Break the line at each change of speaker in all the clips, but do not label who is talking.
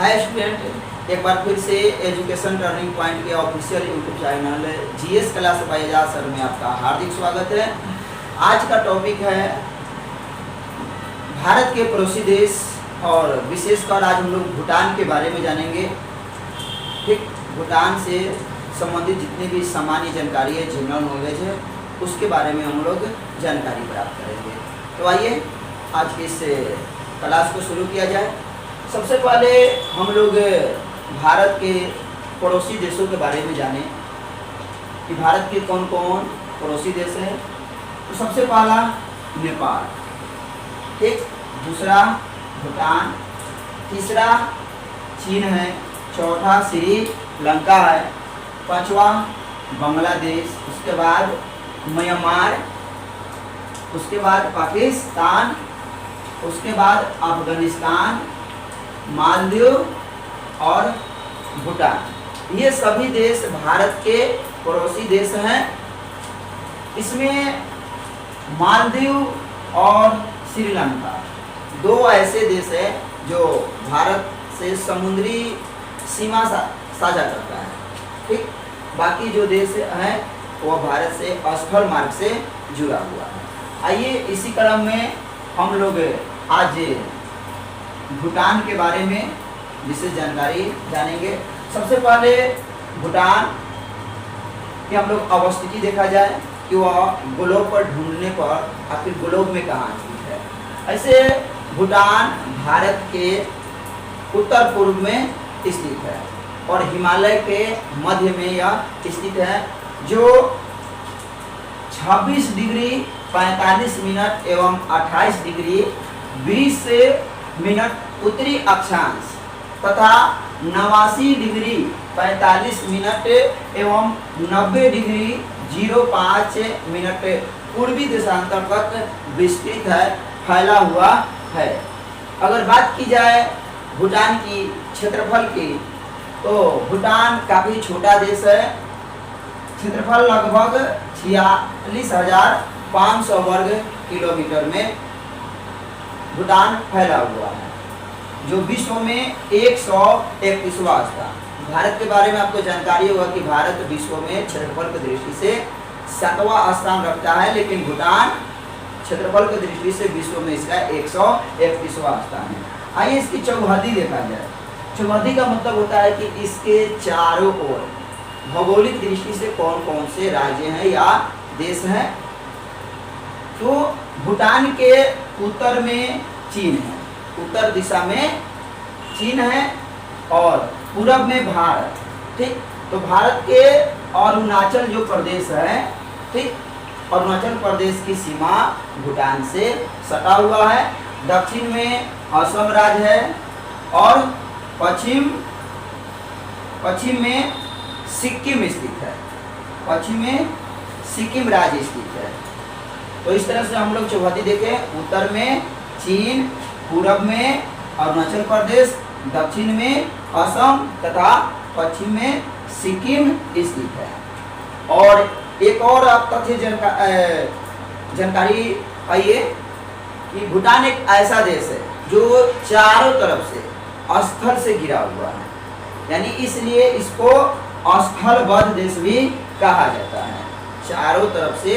Hi student, एक बार फिर से एजुकेशन टर्निंग पॉइंट के official YouTube channel GS class by Ejaz sir में आपका हार्दिक स्वागत है। आज का टॉपिक है भारत के पड़ोसी देश और विशेषकर आज हम लोग भूटान के बारे में जानेंगे। ठीक, भूटान से संबंधित जितनी भी सामान्य जानकारी है, जनरल नॉलेज है, उसके बारे में हम लोग जानकारी प्राप्त करेंगे। तो आइए आज की इस क्लास को शुरू किया जाए। सबसे पहले हम लोग भारत के पड़ोसी देशों के बारे में जानें कि भारत के कौन कौन पड़ोसी देश हैं। तो सबसे पहला नेपाल, ठीक, दूसरा भूटान, तीसरा चीन है, चौथा श्रीलंका है, पांचवा बांग्लादेश, उसके बाद म्यांमार, उसके बाद पाकिस्तान, उसके बाद अफगानिस्तान, मालदीव और भूटान। ये सभी देश भारत के पड़ोसी देश हैं। इसमें मालदीव और श्रीलंका दो ऐसे देश हैं जो भारत से समुद्री सीमा साझा करता है। ठीक, बाकी जो देश हैं वो भारत से स्थल मार्ग से जुड़ा हुआ है। आइए इसी क्रम में हम लोग आज भूटान के बारे में विशेष जानकारी जानेंगे। सबसे पहले भूटान की हम लोग अवस्थिति देखा जाए कि वह ग्लोब पर ढूंढने पर आखिर ग्लोब में कहाँ स्थित है। ऐसे भूटान भारत के उत्तर पूर्व में स्थित है और हिमालय के मध्य में यह स्थित है, जो 26 डिग्री 45 मिनट एवं 28 डिग्री 20 मिनट उत्तरी अक्षांश तथा 89 डिग्री 45 मिनट एवं 90 डिग्री 05 मिनट पूर्वी देशांतर तक विस्तृत है, फैला हुआ है। अगर बात की जाए भूटान की क्षेत्रफल की, तो भूटान काफ़ी छोटा देश है। क्षेत्रफल लगभग 46,500 वर्ग किलोमीटर में भूटान फैला हुआ है, जो विश्व में 131वां स्थान। भारत के बारे में आपको जानकारी होगा कि भारत विश्व में क्षेत्रफल की दृष्टि से 7वां स्थान रखता है, लेकिन भूटान क्षेत्रफल की दृष्टि से विश्व में इसका 131वां स्थान है। आइए इसकी चौहद्दी देखा जाए। चौहद्दी का मतलब होता है कि इसके चारों ओर भौगोलिक दृष्टि से कौन कौन से राज्य हैं या देश हैं। तो भूटान के उत्तर में चीन है, उत्तर दिशा में चीन है और पूरब में भारत। ठीक, तो भारत के अरुणाचल जो प्रदेश है, ठीक, अरुणाचल प्रदेश की सीमा भूटान से सटा हुआ है। दक्षिण में असम राज्य है और पश्चिम में सिक्किम स्थित है, पश्चिम में सिक्किम राज्य स्थित है। तो इस तरह से हम लोग चौहद्दी देखें, उत्तर में चीन, पूरब में अरुणाचल प्रदेश, दक्षिण में असम तथा पश्चिम में सिक्किम स्थित है। और एक और आप तथ्य जानकारी आइए कि भूटान एक ऐसा देश है जो चारों तरफ से स्थल से घिरा हुआ है, यानी इसलिए इसको स्थलबद्ध देश भी कहा जाता है। चारों तरफ से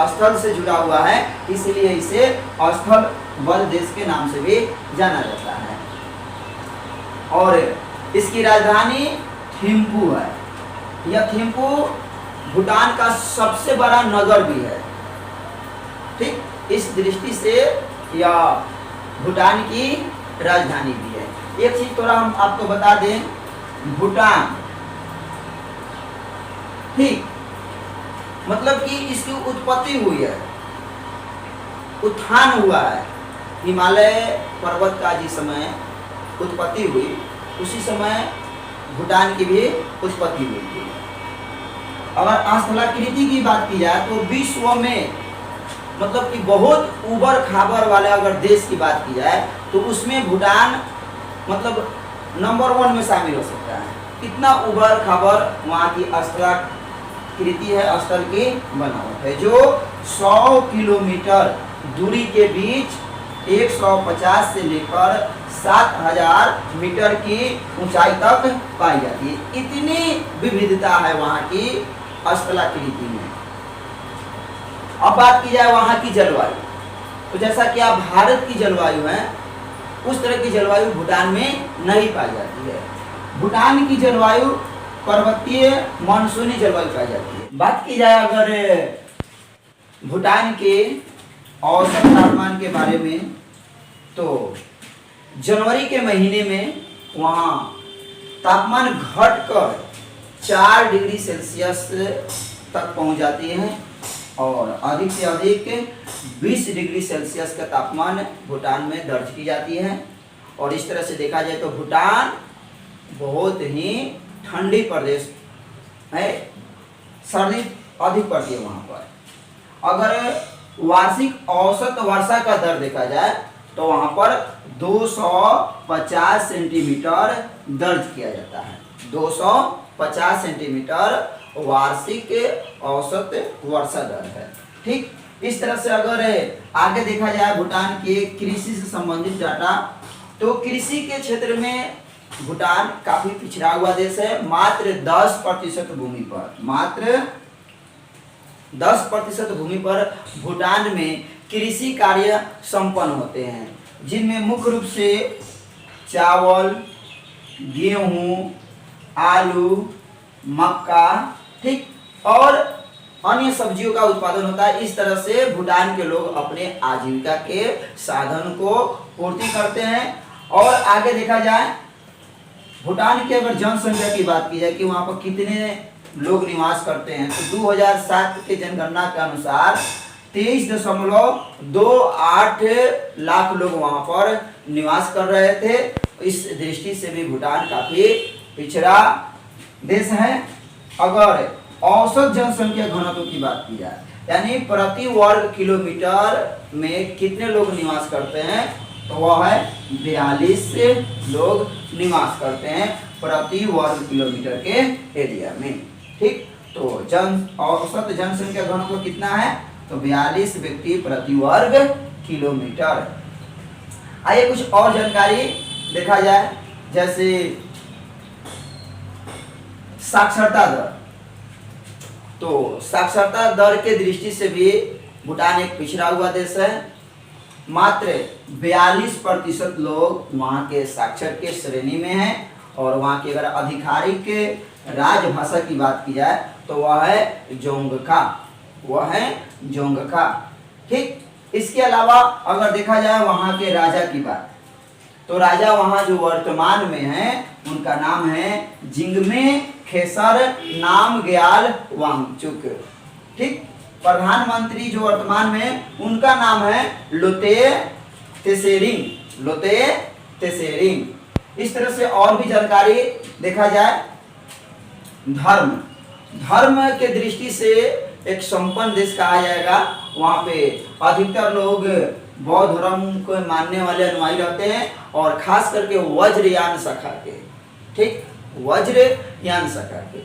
स्थल से जुड़ा हुआ है, इसलिए इसे स्थलबद्ध देश के नाम से भी जाना जाता है। और इसकी राजधानी थिम्पू है। यह थिम्पू भूटान का सबसे बड़ा नगर भी है। ठीक, इस दृष्टि से यह भूटान की राजधानी भी है। एक चीज थोड़ा हम आपको बता दें, भूटान, ठीक, मतलब कि इसकी उत्पत्ति हुई है, उत्थान हुआ है। हिमालय पर्वत का जिस समय उत्पत्ति हुई, उसी समय भूटान की भी उत्पत्ति हुई थी। अगर स्थलाकृति की बात की जाए तो विश्व में मतलब कि बहुत उबड़ खाबड़ वाले अगर देश की बात की जाए तो उसमें भूटान मतलब नंबर 1 में शामिल हो सकता है। इतना उबड़ खाबड़ वहाँ की स्थलाकृति है, स्थल की बनावट है, जो 100 किलोमीटर दूरी के बीच 150 से लेकर 7,000 मीटर की ऊंचाई तक पाई जाती है। इतनी विविधता है वहाँ की स्थलाकृति में। अब बात की जाए वहाँ की जलवायु, तो जैसा कि आप भारत की जलवायु है उस तरह की जलवायु भूटान में नहीं पाई जाती है। भूटान की जलवायु पर्वतीय मानसूनी जलवायु पाई जाती है। बात की जाए अगर भूटान के औसत तापमान के बारे में, तो जनवरी के महीने में वहाँ तापमान घटकर 4 डिग्री सेल्सियस तक पहुँच जाती है और अधिक से अधिक 20 डिग्री सेल्सियस का तापमान भूटान में दर्ज की जाती है। और इस तरह से देखा जाए तो भूटान बहुत ही ठंडी प्रदेश है, सर्दी अधिक पड़ती है वहाँ पर। अगर वार्षिक औसत वर्षा का दर देखा जाए तो वहाँ पर 250 सेंटीमीटर दर्ज किया जाता है। 250 सेंटीमीटर वार्षिक औसत वर्षा दर है। ठीक, इस तरह से अगर आगे देखा जाए भूटान के कृषि से संबंधित डाटा, तो कृषि के क्षेत्र में भूटान काफी पिछड़ा हुआ देश है। मात्र 10% भूमि पर, मात्र 10% भूमि पर भूटान में कृषि कार्य संपन्न होते हैं, जिनमें मुख्य रूप से चावल, गेहूं, आलू, मक्का, ठीक, और अन्य सब्जियों का उत्पादन होता है। इस तरह से भूटान के लोग अपने आजीविका के साधन को पूर्ति करते हैं। और आगे देखा जाए भूटान की अगर जनसंख्या की बात की जाए कि वहाँ पर कितने लोग निवास करते हैं, तो 2007 के जनगणना के अनुसार 23.28 लाख लोग वहाँ पर निवास कर रहे थे। इस दृष्टि से भी भूटान काफी पिछड़ा देश है। अगर औसत जनसंख्या घनत्व की बात की जाए, यानी प्रति वर्ग किलोमीटर में कितने लोग निवास करते हैं, तो वह है 42 लोग निवास करते हैं प्रति वर्ग किलोमीटर के एरिया में। ठीक, तो औसत जनसंख्या घनत्व कितना है, तो 42 व्यक्ति प्रति वर्ग किलोमीटर। आइए कुछ और जानकारी देखा जाए, जैसे साक्षरता दर। तो साक्षरता दर के दृष्टि से भी भूटान एक पिछड़ा हुआ देश है। मात्र 42% लोग वहाँ के साक्षर के श्रेणी में हैं। और वहाँ की अगर आधिकारिक राजभाषा की बात की जाए तो वह है जोंगखा, वह है जोंगखा। ठीक, इसके अलावा अगर देखा जाए वहाँ के राजा की बात, तो राजा वहाँ जो वर्तमान में है उनका नाम है जिंगमे खेसर नामग्याल वांगचुक। ठीक, प्रधानमंत्री जो वर्तमान में उनका नाम है लोते त्सेरिंग, लोते त्सेरिंग। इस तरह से और भी जानकारी देखा जाए, धर्म के दृष्टि से एक संपन्न देश कहा जाएगा। वहाँ पे अधिकतर लोग बौद्ध धर्म को मानने वाले अनुयायी रहते हैं और खास करके वज्रयान शाखा के। ठीक, वज्रयान शाखा के।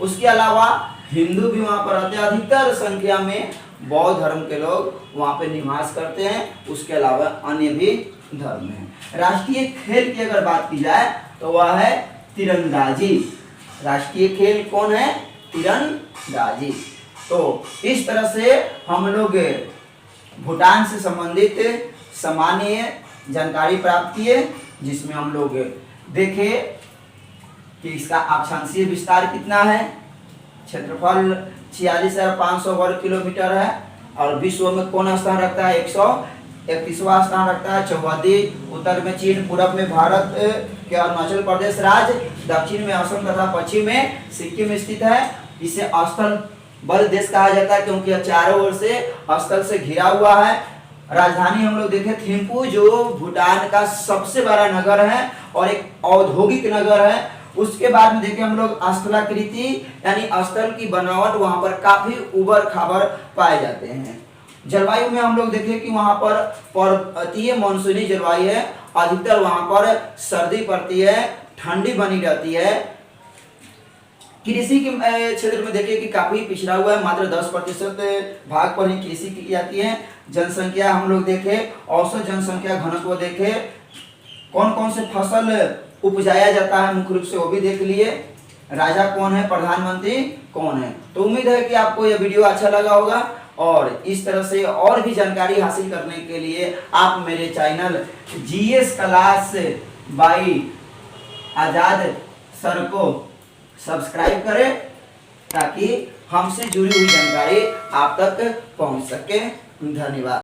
उसके अलावा हिंदू भी वहाँ पर रहते हैं। अधिकतर संख्या में बौद्ध धर्म के लोग वहाँ पे निवास करते हैं। उसके अलावा अन्य भी धर्म हैं। राष्ट्रीय खेल की अगर बात की जाए तो वह है तीरंदाजी। राष्ट्रीय खेल कौन है, तीरंदाजी। तो इस तरह से हम लोग भूटान से संबंधित सामान्य जानकारी प्राप्त किए, जिसमें हम लोग देखे कि इसका अक्षांशीय विस्तार कितना है, क्षेत्रफल 46,500 वर्ग किलोमीटर है और विश्व में कौन स्थान रखता है, 131वां स्थान रखता है। चौहदी, उत्तर में चीन, पूर्व में भारत के अरुणाचल प्रदेश राज्य, दक्षिण में असम तथा पश्चिम में सिक्किम स्थित है। इसे स्थल बल देश कहा जाता है क्योंकि यह चारों ओर से स्थल से घिरा हुआ है। राजधानी हम लोग देखें थिम्पू, जो भूटान का सबसे बड़ा नगर है और एक औद्योगिक नगर है। उसके बाद में देखें हम लोग स्थलाकृति यानी स्थल की बनावट वहां पर काफी उबड़ खाबड़ पाए जाते हैं। जलवायु में हम लोग देखें कि वहां पर पर्वतीय मानसूनी जलवायु है। अधिकतर वहां पर सर्दी पड़ती है, ठंडी बनी रहती है। कृषि के क्षेत्र में देखिए कि काफी पिछड़ा हुआ है। मात्र 10% भाग पर ही कृषि की जाती है। जनसंख्या हम लोग देखें, औसत जनसंख्या घनत्व देखें कौन कौन से फसल उपजाया जाता है मुख्य रूप से वो भी देख लिए, राजा कौन है, प्रधानमंत्री कौन है। तो उम्मीद है कि आपको यह वीडियो अच्छा लगा होगा और इस तरह से और भी जानकारी हासिल करने के लिए आप मेरे channel GS class by Azad sir को सब्सक्राइब करें ताकि हमसे जुड़ी हुई जानकारी आप तक पहुंच सके। धन्यवाद।